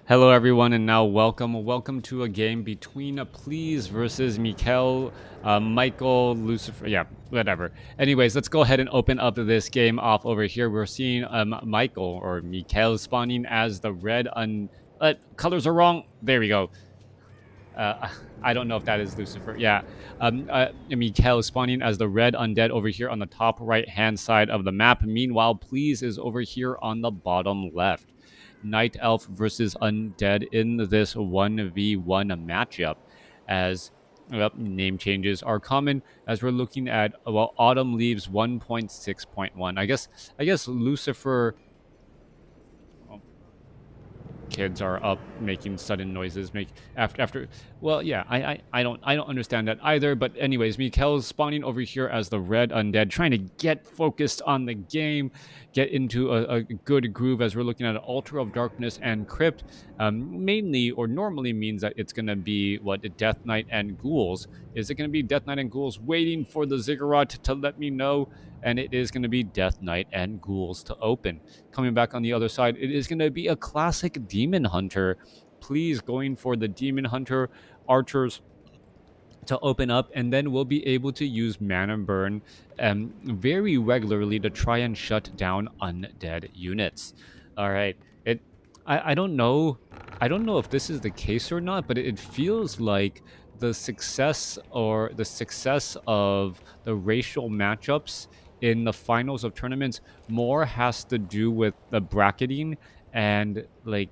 Hello everyone and now welcome to a game between Please versus Mikel, Michael, Lucifer, yeah, whatever. Anyways, let's go ahead and open up this game off over here. We're seeing Michael or Mikel spawning as the red colors are wrong. There we go. I don't know if that is Lucifer. Yeah. Mikel spawning as the red undead over here on the top right hand side of the map. Meanwhile, Please is over here on the bottom left. Night Elf versus Undead in this 1v1 matchup. As name changes are common as we're looking at Autumn Leaves 1.6.1. I guess Lucifer kids are up making sudden noises make after well yeah I don't understand that either, but anyways, Mikel's spawning over here as the red undead, trying to get focused on the game, get into a good groove as we're looking at an altar of darkness and crypt. Mainly or normally means that it's going to be what Death Knight and ghouls. Is it going to be Death Knight and ghouls? Waiting for the ziggurat to let me know, and it is going to be Death Knight and ghouls to open. Coming back on the other side, it is going to be a classic Demon Hunter. Please going for the Demon Hunter archers to open up, and then we'll be able to use Mana Burn very regularly to try and shut down undead units. All right. I don't know. I don't know if this is the case or not, but it feels like the success of the racial matchups in the finals of tournaments more has to do with the bracketing and the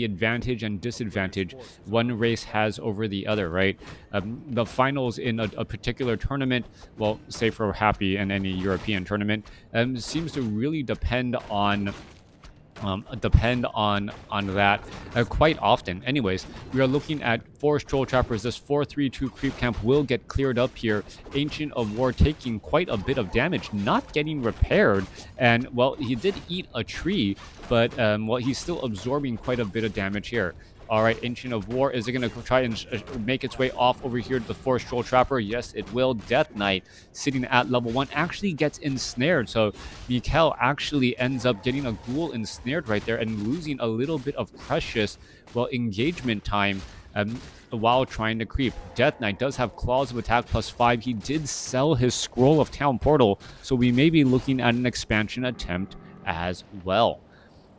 advantage and disadvantage one race has over the other, right? The finals in a particular tournament, well, say for Happy and any European tournament, seems to really depend on that quite often. Anyways, we are looking at Forest Troll Trappers. This 4-3-2 creep camp will get cleared up here. Ancient of War taking quite a bit of damage, not getting repaired, and well, he did eat a tree, but well, he's still absorbing quite a bit of damage here. All right, Ancient of War, is it going to try and make its way off over here to the Forest Troll Trapper? Yes, it will. Death Knight, sitting at level 1, actually gets ensnared. So Mikel actually ends up getting a ghoul ensnared right there and losing a little bit of precious, well, engagement time while trying to creep. Death Knight does have Claws of Attack +5. He did sell his Scroll of Town Portal, so we may be looking at an expansion attempt as well.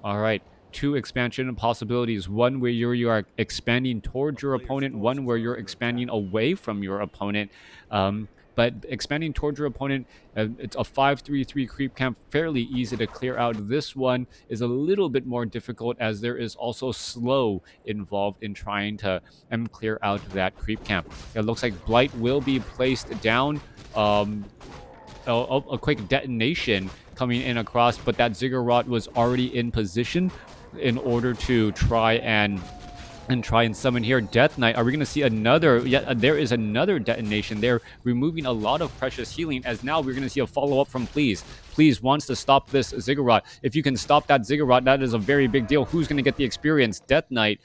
All right. Two expansion possibilities: one where you are expanding towards your opponent, one where you're expanding away from your opponent. But expanding towards your opponent, it's a 5-3-3 creep camp, fairly easy to clear out. This one is a little bit more difficult as there is also slow involved in trying to clear out that creep camp. It looks like Blight will be placed down. A quick detonation coming in across, but that ziggurat was already in position in order to try and summon here. Death Knight, are we going to see another? Yeah, there is another detonation there, removing a lot of precious healing, as now we're going to see a follow-up from Please. Please wants to stop this ziggurat. If you can stop that ziggurat, that is a very big deal. Who's going to get the experience? Death Knight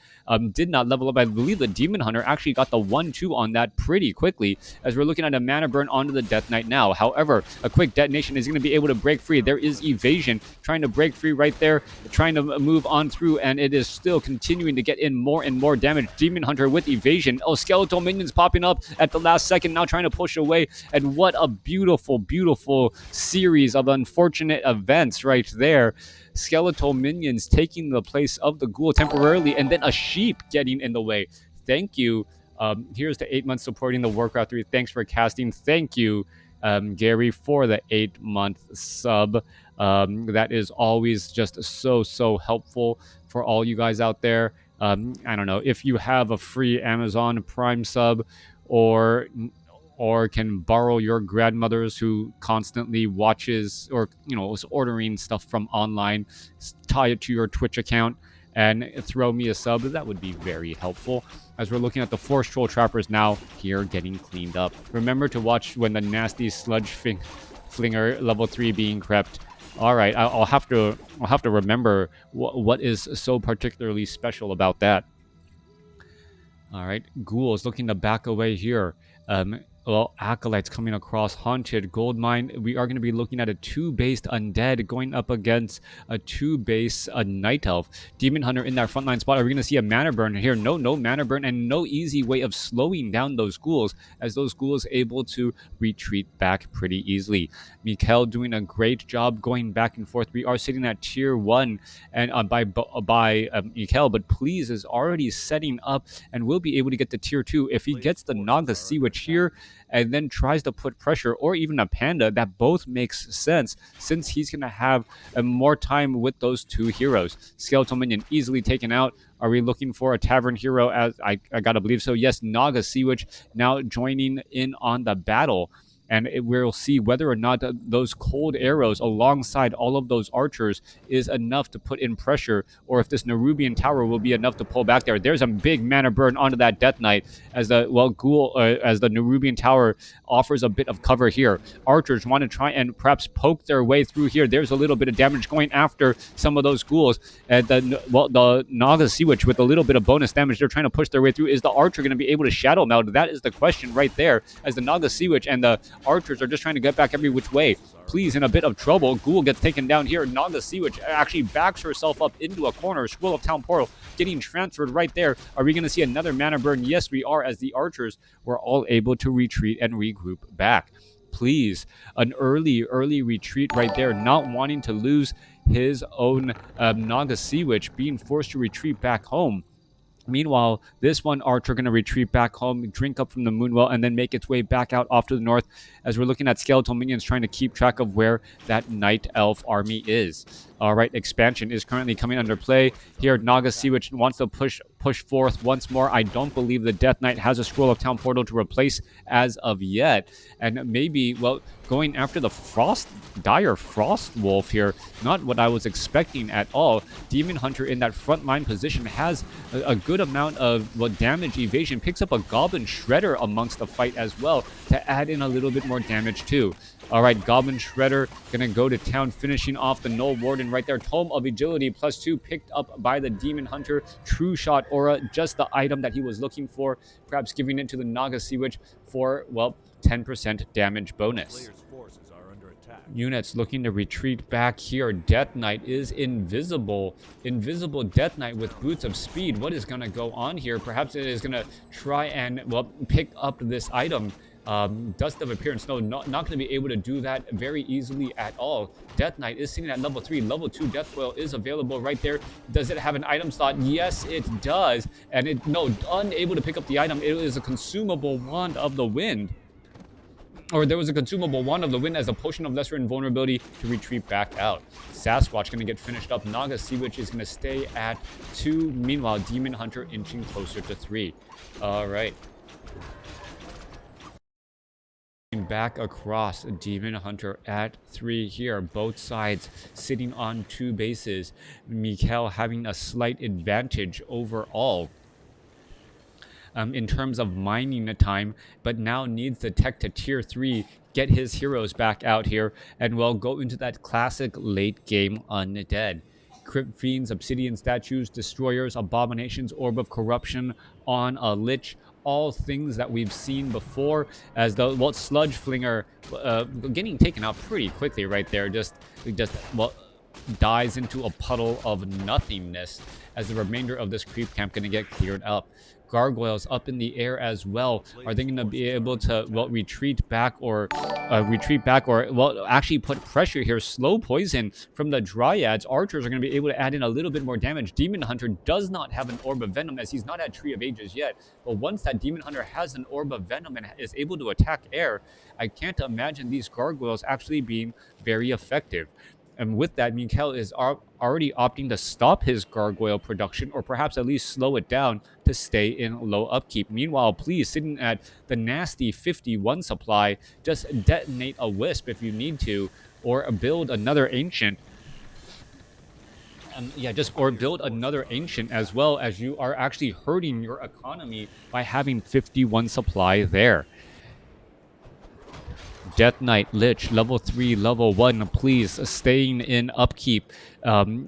did not level up. I believe the Demon Hunter actually got the 1-2 on that pretty quickly, as we're looking at a mana burn onto the Death Knight now. However, a quick detonation is going to be able to break free. There is evasion, trying to break free right there, trying to move on through, and it is still continuing to get in more and more damage. Demon Hunter with evasion. Oh, skeletal minions popping up at the last second, now trying to push away. And what a beautiful, beautiful series of unfortunate events right there. Skeletal minions taking the place of the ghoul temporarily, and then a sheep getting in the way. Thank you. Here's the 8 months supporting the Warcraft 3. Thanks for casting. Thank you, Gary, for the 8-month sub. That is always just so helpful for all you guys out there. I don't know if you have a free Amazon Prime sub, or can borrow your grandmother's who constantly watches or is ordering stuff from online, tie it to your Twitch account and throw me a sub. That would be very helpful, as we're looking at the Forest Troll Trappers now here getting cleaned up. Remember to watch when the nasty sludge flinger level 3 being crept. All right, I'll have to remember what is so particularly special about that. All right, Ghoul is looking to back away here. well, Acolytes coming across Haunted Gold Mine. We are going to be looking at a 2-based Undead going up against a 2-base Night Elf. Demon Hunter in that frontline spot. Are we going to see a mana burn here? No mana burn and no easy way of slowing down those ghouls, as those ghouls able to retreat back pretty easily. Mikkel doing a great job going back and forth. We are sitting at tier 1 and by Mikkel, but Please is already setting up and will be able to get to tier 2 if he gets the Naga Sea Witch here and then tries to put pressure, or even a Panda. That both makes sense since he's going to have more time with those 2 heroes. Skeletal Minion easily taken out. Are we looking for a Tavern Hero? As I gotta believe so. Yes, Naga Sea Witch now joining in on the battle. And we'll see whether or not those cold arrows alongside all of those archers is enough to put in pressure, or if this Nerubian tower will be enough to pull back there. There's a big mana burn onto that Death Knight as the as the Nerubian tower offers a bit of cover here. Archers want to try and perhaps poke their way through here. There's a little bit of damage going after some of those ghouls. And the Naga Sea Witch with a little bit of bonus damage, they're trying to push their way through. Is the archer going to be able to shadow meld? That is the question right there, as the Naga Sea Witch and the archers are just trying to get back every which way. Please in a bit of trouble. Ghoul gets taken down here. Naga Sea Witch actually backs herself up into a corner. Scroll of Town Portal getting transferred right there. Are we going to see another mana burn? Yes, we are, as the archers were all able to retreat and regroup back. Please, an early retreat right there, not wanting to lose his own Naga Sea Witch, being forced to retreat back home. Meanwhile, this one archer going to retreat back home, drink up from the Moonwell, and then make its way back out off to the north, as we're looking at skeletal minions trying to keep track of where that Night Elf army is. All right, expansion is currently coming under play here. Naga Sea Witch wants to push forth once more. I don't believe the Death Knight has a Scroll of Town Portal to replace as of yet, and maybe, well, going after the dire Frost Wolf here. Not what I was expecting at all. Demon Hunter in that front line position has a good amount of damage evasion. Picks up a Goblin Shredder amongst the fight as well to add in a little bit more damage too. All right, Goblin Shredder gonna go to town, finishing off the Null Warden right there. Tome of Agility +2 picked up by the Demon Hunter. True Shot Aura, just the item that he was looking for. Perhaps giving it to the Naga Sea Witch for, well, 10% damage bonus. Units looking to retreat back here. Death Knight is invisible. Invisible Death Knight with Boots of Speed. What is going to go on here? Perhaps it is going to try and, well, pick up this item. Dust of Appearance. No, not going to be able to do that very easily at all. Death Knight is sitting at level 3. Level 2 Death Coil is available right there. Does it have an item slot? Yes, it does. And unable to pick up the item. It is a consumable Wand of the Wind. Or there was a consumable Wand of the Wind as a potion of lesser invulnerability to retreat back out. Sasquatch going to get finished up. Naga Sea Witch is going to stay at 2. Meanwhile, Demon Hunter inching closer to 3. All right. Back across, Demon Hunter at 3 here. Both sides sitting on 2 bases. Mikkel having a slight advantage overall in terms of mining time, but now needs the tech to tier 3, get his heroes back out here, and will go into that classic late game undead. Crypt Fiends, Obsidian Statues, Destroyers, Abominations, Orb of Corruption on a Lich. All things that we've seen before, as the Sludge Flinger getting taken out pretty quickly right there. Just dies into a puddle of nothingness, as the remainder of this creep camp going to get cleared up. Gargoyles up in the air as well. Are they going to be able to, well, retreat back or well, actually put pressure here? Slow poison from the Dryads. Archers are going to be able to add in a little bit more damage. Demon Hunter does not have an Orb of Venom, as he's not at Tree of Ages yet. But once that Demon Hunter has an Orb of Venom and is able to attack air, I can't imagine these gargoyles actually being very effective. And with that, Mikkel is already opting to stop his gargoyle production, or perhaps at least slow it down to stay in low upkeep. Meanwhile, Please sitting at the nasty 51 supply. Just detonate a Wisp if you need to, or build another Ancient. Or build another Ancient, as well, as you are actually hurting your economy by having 51 supply there. Death Knight, Lich, level 3, level 1, Please, staying in upkeep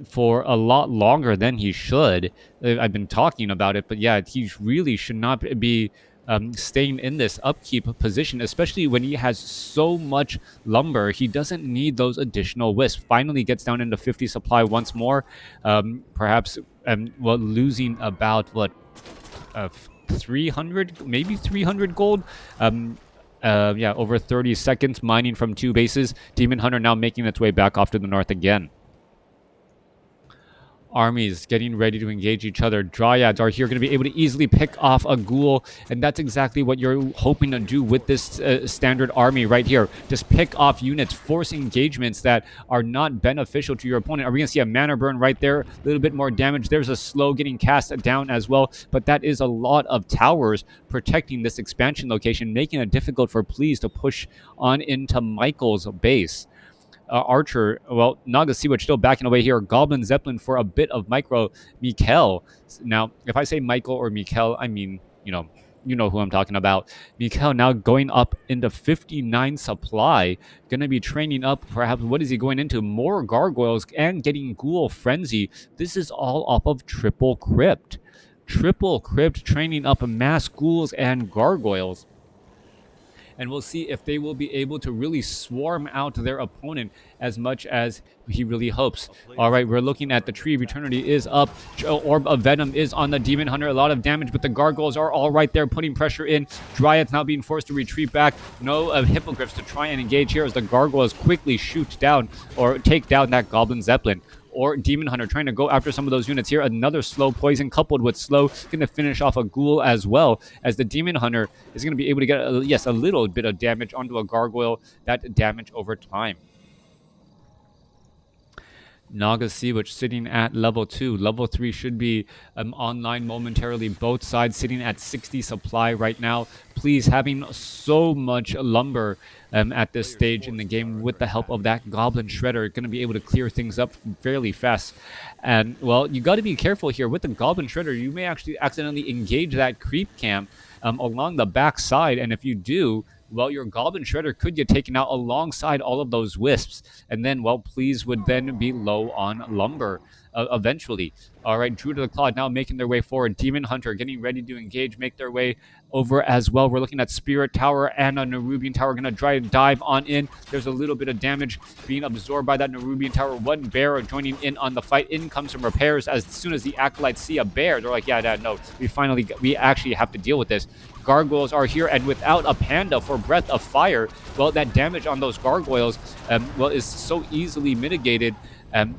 for a lot longer than he should. I've been talking about it, but yeah, he really should not be staying in this upkeep position, especially when he has so much lumber. He doesn't need those additional wisps. Finally gets down into 50 supply once more, perhaps well, losing about what 300, maybe 300 gold. Yeah, over 30 seconds mining from 2 bases. Demon Hunter now making its way back off to the north again. Armies getting ready to engage each other. Dryads are here going to be able to easily pick off a ghoul, and that's exactly what you're hoping to do with this standard army right here. Just pick off units, force engagements that are not beneficial to your opponent. Are we going to see a mana burn right there? A little bit more damage. There's a slow getting cast down as well, but that is a lot of towers protecting this expansion location, making it difficult for Please to push on into Michael's base. Archer, well, Naga Sea-Witch still backing away here. Goblin Zeppelin for a bit of micro. Mikkel. Now, if I say Michael or Mikkel, I mean, you know who I'm talking about. Mikkel now going up into 59 supply. Going to be training up, perhaps, what is he going into? More gargoyles and getting Ghoul Frenzy. This is all off of Triple Crypt. Triple Crypt training up mass ghouls and gargoyles. And we'll see if they will be able to really swarm out their opponent as much as he really hopes. All right, we're looking at the Tree of Eternity is up. Orb of Venom is on the Demon Hunter. A lot of damage, but the Gargoyles are all right there, putting pressure in. Dryads now being forced to retreat back. No Hippogriffs to try and engage here as the Gargoyles quickly shoot down or take down that Goblin Zeppelin. Or Demon Hunter trying to go after some of those units here. Another slow poison coupled with slow, going to finish off a ghoul as well, as the Demon Hunter is going to be able to get, a little bit of damage onto a gargoyle. That damage over time. Naga Sea-Witch sitting at level 2. Level 3 should be online momentarily. Both sides sitting at 60 supply right now. Please, having so much lumber at this stage in the game with the help of that Goblin Shredder, going to be able to clear things up fairly fast. And, well, you got to be careful here. With the Goblin Shredder, you may actually accidentally engage that creep camp along the back side. And if you do, well, your Goblin Shredder could get taken out alongside all of those wisps. And then, well, Please would then be low on lumber eventually. All right, Druid of the Claw now making their way forward. Demon Hunter getting ready to engage, make their way over as well. We're looking at Spirit Tower and a Nerubian Tower. Going to try to dive on in. There's a little bit of damage being absorbed by that Nerubian Tower. One bear joining in on the fight. In comes some repairs. As soon as the Acolytes see a bear, they're like, yeah, no, we actually have to deal with this. Gargoyles are here, and without a panda for Breath of Fire, well, that damage on those gargoyles, is so easily mitigated.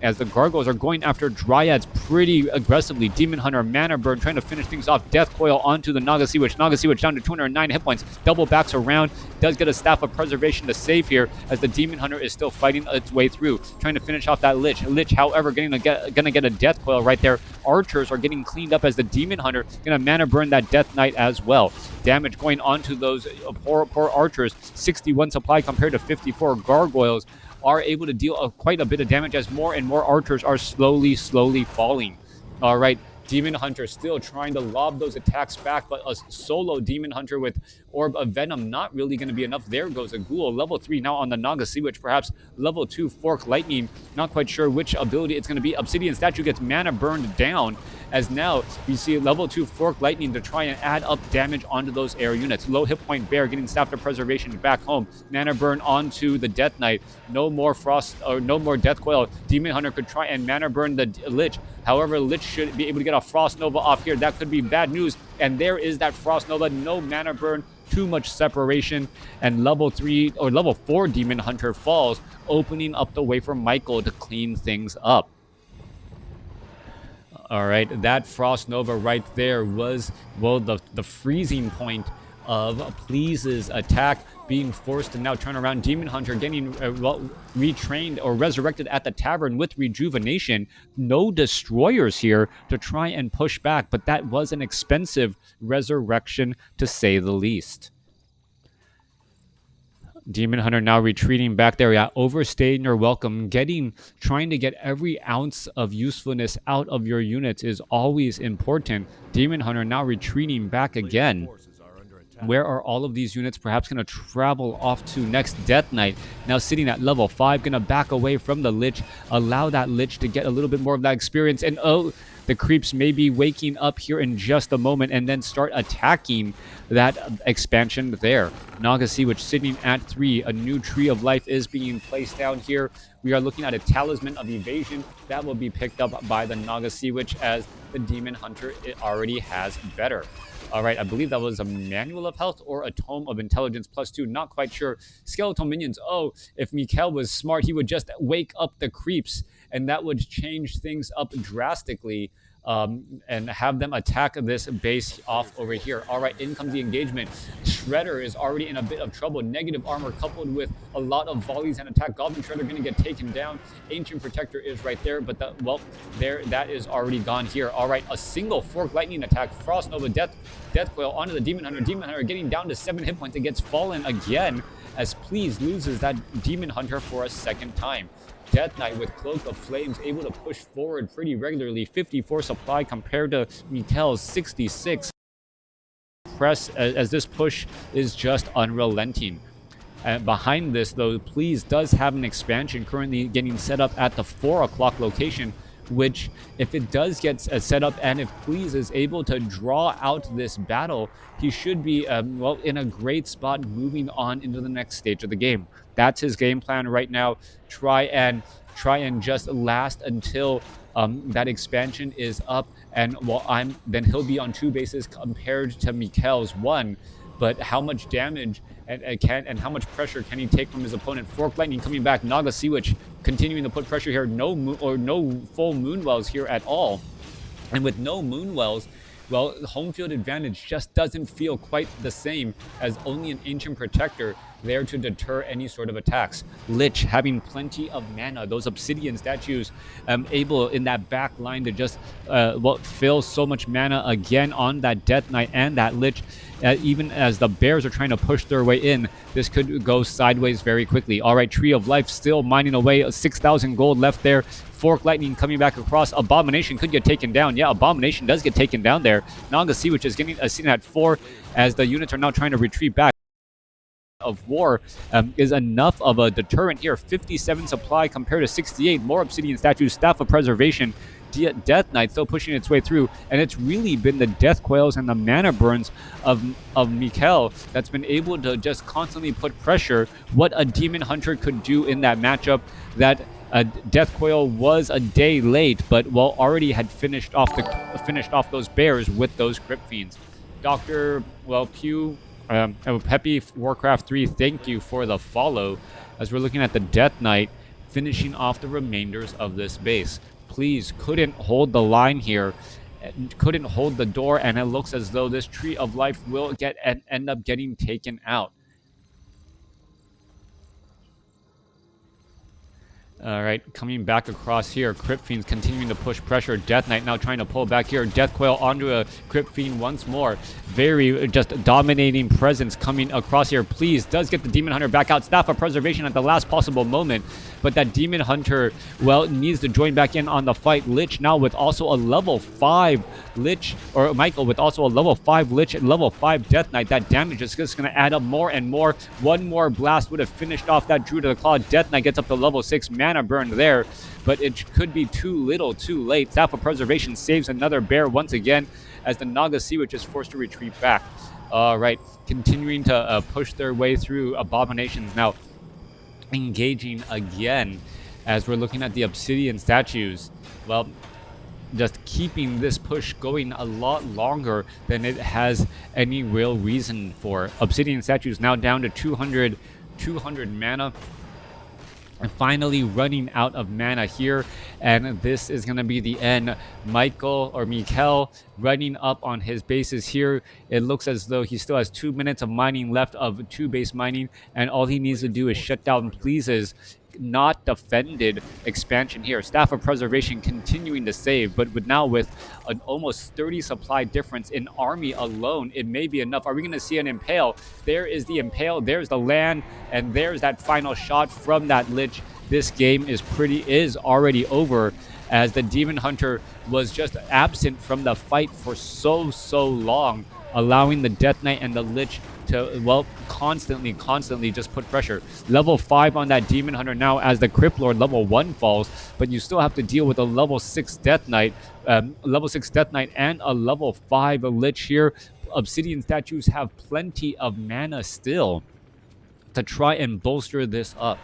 As the Gargoyles are going after Dryads pretty aggressively. Demon Hunter, Mana Burn, trying to finish things off. Death Coil onto the Naga Sea-Witch. Naga Sea-Witch down to 209 hit points. Double backs around. Does get a Staff of Preservation to save here, as the Demon Hunter is still fighting its way through, trying to finish off that Lich. Lich, however, gonna get a Death Coil right there. Archers are getting cleaned up as the Demon Hunter gonna Mana Burn that Death Knight as well. Damage going onto those poor Archers. 61 supply compared to 54 Gargoyles are able to deal quite a bit of damage as more and more Archers are slowly falling. All right, Demon Hunter still trying to lob those attacks back, but a solo Demon Hunter with Orb of Venom not really going to be enough. There goes a Ghoul. Level 3 now on the Naga Sea-Witch, perhaps level 2 Fork Lightning. Not quite sure which ability it's going to be. Obsidian Statue gets mana burned down, as now we see level 2 Fork Lightning to try and add up damage onto those air units. Low hit point Bear getting Staff of Preservation back home. Mana burn onto the Death Knight. No more Frost, or no more Death Coil. Demon Hunter could try and mana burn the Lich. However, Lich should be able to get a Frost Nova off here. That could be bad news. And there is that Frost Nova. No mana burn. Too much separation, and level 3 or level 4 Demon Hunter falls, opening up the way for Michael to clean things up. All right, that Frost Nova right there was, well, the freezing point of Please's attack, being forced to now turn around. Demon Hunter getting retrained or resurrected at the tavern with rejuvenation. No destroyers here to try and push back, but that was an expensive resurrection to say the least. Demon Hunter now retreating back there. Yeah, overstaying your welcome. Trying to get every ounce of usefulness out of your units is always important. Demon Hunter now retreating back again. Where are all of these units perhaps going to travel off to next? Death Knight now sitting at level 5, going to back away from the Lich, allow that Lich to get a little bit more of that experience. And The creeps may be waking up here in just a moment and then start attacking that expansion there. Naga Sea Witch sitting at 3. A new Tree of Life is being placed down here. We are looking at a Talisman of Evasion that will be picked up by the Naga Sea Witch, as the Demon Hunter it already has better. All right, I believe that was a Manual of Health or a Tome of Intelligence +2. Not quite sure. Skeletal minions. Oh, if Mikhail was smart, he would just wake up the creeps, and that would change things up drastically. And have them attack this base off over here. All right, in comes the engagement. Shredder is already in a bit of trouble. Negative armor coupled with a lot of volleys and attack. Goblin Shredder going to get taken down. Ancient Protector is right there, but that is already gone here. All right, a single Fork Lightning attack. Frost Nova Death Coil onto the Demon Hunter. Demon Hunter getting down to 7 hit points. It gets fallen again as Please loses that Demon Hunter for a second time. Death Knight with Cloak of Flames able to push forward pretty regularly. 54 supply compared to Mikhail's 66. Press as this push is just unrelenting. Behind this, though, Please does have an expansion currently getting set up at the 4 o'clock location, which, if it does get set up and if Please is able to draw out this battle, he should be, in a great spot moving on into the next stage of the game. That's his game plan right now. Try and just last until that expansion is up, and then he'll be on 2 bases compared to Mikhail's 1. But how much damage and how much pressure can he take from his opponent? Fork Lightning coming back. Naga Sea Witch continuing to put pressure here. No full Moonwells here at all. And with no Moonwells, well, the home field advantage just doesn't feel quite the same, as only an Ancient Protector there to deter any sort of attacks. Lich having plenty of mana. Those Obsidian statues able in that back line to just fill so much mana again on that Death Knight and that Lich. Even as the bears are trying to push their way in, this could go sideways very quickly. All right, Tree of Life still mining away. 6,000 gold left there. Fork Lightning coming back across. Abomination could get taken down. Yeah, Abomination does get taken down there. Naga Sea Witch is getting sitting at 4 as the units are now trying to retreat back. Of War is enough of a deterrent here. 57 supply compared to 68. More Obsidian statues. Staff of Preservation. Death Knight still pushing its way through, and it's really been the death coils and the mana burns of Mikhail that's been able to just constantly put pressure. What a Demon Hunter could do in that matchup. That Death Coil was a day late, but already had finished off those bears with those Crypt Fiends. Dr. Pew, Peppy Warcraft 3, thank you for the follow, as we're looking at the Death Knight finishing off the remainders of this base. Please couldn't hold the line here, couldn't hold the door, and it looks as though this Tree of Life will end up getting taken out. All right, coming back across here. Crypt Fiends continuing to push pressure. Death Knight now trying to pull back here. Death Coil onto a Crypt Fiend once more. Very just dominating presence coming across here. Please does get the Demon Hunter back out. Staff of Preservation at the last possible moment. But that Demon Hunter, needs to join back in on the fight. Lich now with also a level 5 Lich, or Michael with also a level 5 Lich and level 5 Death Knight. That damage is just going to add up more and more. One more blast would have finished off that Druid of the Claw. Death Knight gets up to level 6. Mana burn there, but it could be too little too late. Staff of Preservation saves another bear once again, as the Naga Sea Witch is forced to retreat back. All right, continuing to push their way through. Abominations now engaging again, as we're looking at the Obsidian statues. Just keeping this push going a lot longer than it has any real reason for. Obsidian statues now down to 200 mana. And finally running out of mana here, and this is going to be the end. Mikhail running up on his bases here. It looks as though he still has 2 minutes of mining left, of 2 base mining, and all he needs to do is shut down Please's not defended expansion here. Staff of Preservation continuing to save, but now with an almost 30 supply difference in army alone, it may be enough. Are we going to see an Impale? There is the Impale, there's the land, and there's that final shot from that Lich. This game is already over, as the Demon Hunter was just absent from the fight for so long, allowing the Death Knight and the Lich to, well, constantly just put pressure. Level 5 on that Demon Hunter now as the Crypt Lord level 1 falls, but you still have to deal with a level 6 Death Knight, and a level 5 Lich here. Obsidian statues have plenty of mana still to try and bolster this up.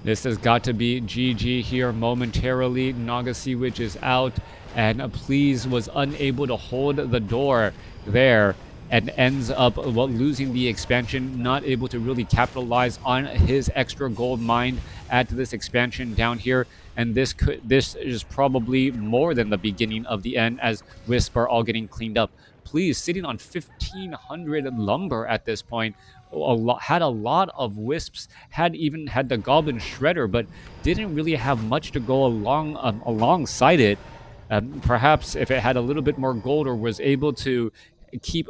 This has got to be GG here momentarily. Naga Sea Witch is out, and Please was unable to hold the door there and ends up, well, losing the expansion, not able to really capitalize on his extra gold mined at this expansion down here. And this is probably more than the beginning of the end, as Wisp are all getting cleaned up. Please sitting on 1,500 lumber at this point. Had a lot of wisps, had even had the goblin shredder, but didn't really have much to go alongside it. Perhaps if it had a little bit more gold, or was able to keep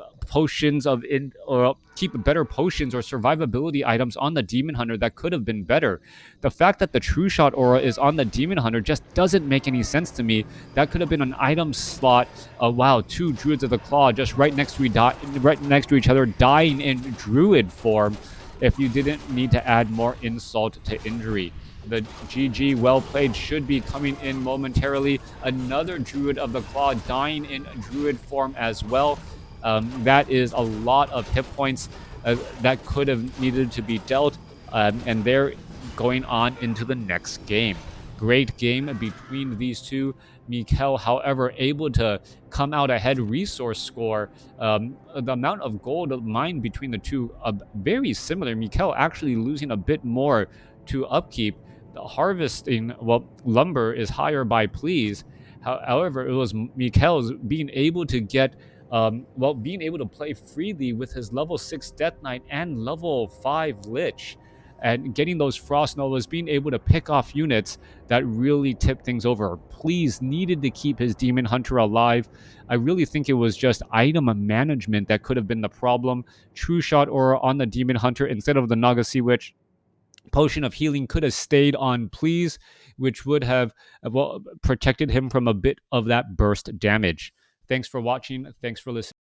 keep better potions or survivability items on the Demon Hunter, that could have been better. The fact that the True Shot aura is on the Demon Hunter just doesn't make any sense to me. That could have been an item slot. Wow, 2 Druids of the Claw just right next to each other, dying in Druid form, if you didn't need to add more insult to injury. The GG well played should be coming in momentarily. Another Druid of the Claw dying in Druid form as well. That is a lot of hit points that could have needed to be dealt, and they're going on into the next game. Great game between these two. Mikkel, however, able to come out ahead resource score. The amount of gold mined between the two, very similar. Mikkel actually losing a bit more to upkeep. The harvesting, well, lumber is higher by Please. However, it was Mikkel's being able to get being able to play freely with his level 6 Death Knight and level 5 Lich, and getting those Frost Novas, being able to pick off units that really tipped things over. Please needed to keep his Demon Hunter alive. I really think it was just item management that could have been the problem. True Shot aura on the Demon Hunter instead of the Naga Sea Witch. Potion of Healing could have stayed on Please, which would have, well, protected him from a bit of that burst damage. Thanks for watching. Thanks for listening.